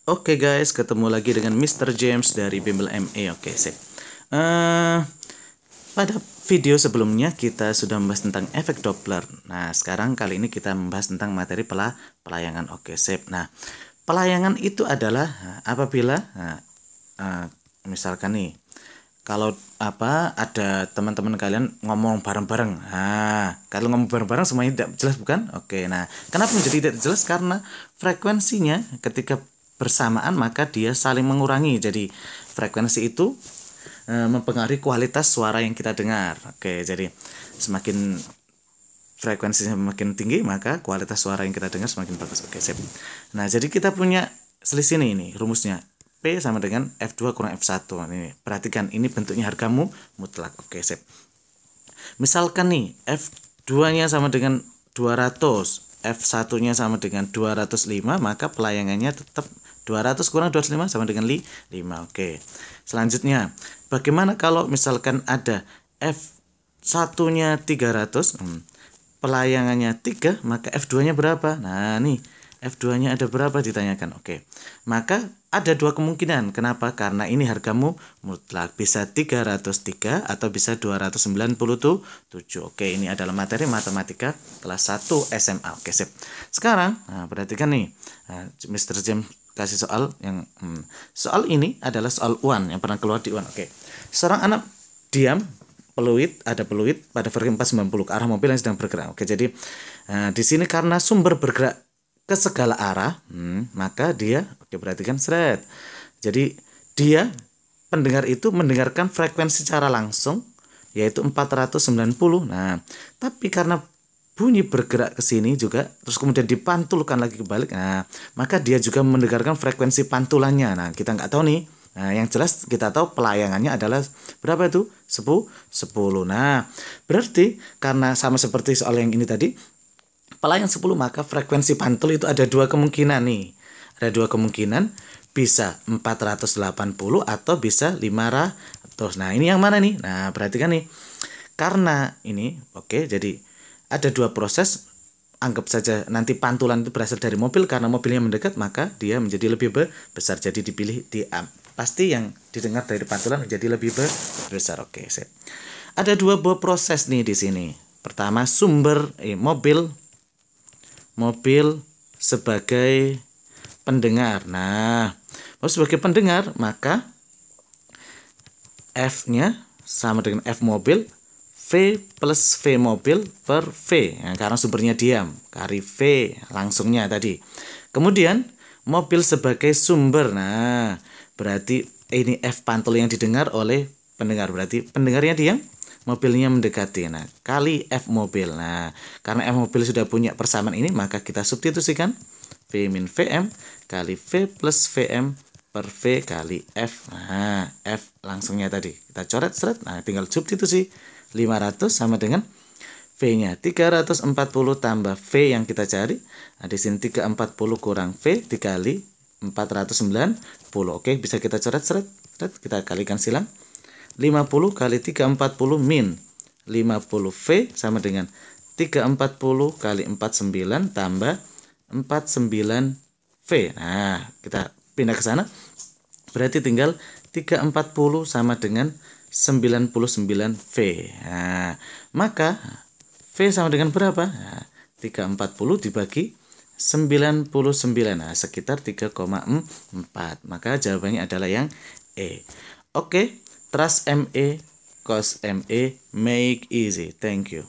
Oke guys, ketemu lagi dengan Mr. James dari Bimbel ME. Oke, sip. Pada video sebelumnya kita sudah membahas tentang efek Doppler. Nah, sekarang kali ini kita membahas tentang materi pelayangan. Oke, sip. Nah, pelayangan itu adalah apabila misalkan nih, kalau ada teman-teman kalian ngomong bareng-bareng. Nah, kalau ngomong bareng-bareng semuanya tidak jelas, bukan? Oke. Nah, kenapa menjadi tidak jelas? Karena frekuensinya ketika bersamaan maka dia saling mengurangi. Jadi frekuensi itu mempengaruhi kualitas suara yang kita dengar. Oke, jadi semakin frekuensinya semakin tinggi maka kualitas suara yang kita dengar semakin bagus. Oke, sip. Nah, jadi kita punya selisih ini rumusnya. P sama dengan F2 kurang F1. Ini perhatikan, ini bentuknya hargamu mutlak. Oke, sip. Misalkan nih F2-nya sama dengan 200, F1-nya sama dengan 205, maka pelayangannya tetap 200 kurang 205 sama dengan 5. Oke. Selanjutnya, bagaimana kalau misalkan ada F1-nya 300, pelayangannya 3, maka F2-nya berapa? Nah, nih, F2-nya ada berapa ditanyakan. Oke. Maka ada dua kemungkinan. Kenapa? Karena ini hargamu mutlak. Bisa 303 atau bisa 297. Oke, ini adalah materi matematika kelas 1 SMA. Oke, sip. Sekarang, perhatikan nih. Mr. James kasih soal yang soal ini adalah soal UAN yang pernah keluar di UAN. Oke. Seorang anak diam, ada peluit pada frekuensi 490 ke arah mobil yang sedang bergerak. Oke, jadi di sini karena sumber bergerak ke segala arah, maka dia, oke, perhatikan seret. Jadi dia pendengar itu mendengarkan frekuensi secara langsung yaitu 490. Nah, tapi karena bunyi bergerak ke sini juga terus kemudian dipantulkan lagi kebalik, nah maka dia juga mendengarkan frekuensi pantulannya. Nah, kita nggak tahu nih. Nah, yang jelas kita tahu pelayangannya adalah berapa itu? 10. Nah, berarti karena sama seperti soal yang ini tadi, pelayangan 10, maka frekuensi pantul itu ada dua kemungkinan nih. Ada dua kemungkinan, bisa 480 atau bisa 500. Nah, ini yang mana nih? Nah, perhatikan nih. Karena ini, oke, jadi ada dua proses. Anggap saja nanti pantulan itu berasal dari mobil, karena mobilnya mendekat maka dia menjadi lebih besar. Jadi dipilih pasti yang didengar dari pantulan menjadi lebih besar. Oke, sip. Ada dua buah proses nih di sini. Pertama, mobil sebagai pendengar. Nah, sebagai pendengar maka F-nya sama dengan F mobil V plus V mobil per V. Nah, karena sumbernya diam, kali V langsungnya tadi. Kemudian mobil sebagai sumber. Nah, berarti ini F pantul yang didengar oleh pendengar. Berarti pendengarnya diam, mobilnya mendekati. Nah, kali F mobil. Nah, karena F mobil sudah punya persamaan ini, maka kita substitusikan V min Vm kali V plus Vm per V kali F. Nah, F langsungnya tadi kita coret seret. Nah, tinggal substitusi. 500 sama dengan V-nya 340 tambah V yang kita cari. Nah, di sini 340 kurang V dikali 490. Oke, bisa kita coret seret. Kita kalikan silang. 50 kali 340 min 50 V sama dengan 340 kali 49 tambah 49 V. Nah, kita pindah ke sana. Berarti tinggal 340 sama dengan 99 V. Nah, maka V sama dengan berapa? Nah, 340 dibagi 99. Nah, sekitar 3,4. Maka jawabannya adalah yang E. Oke, trust ME, cos ME, make easy. Thank you.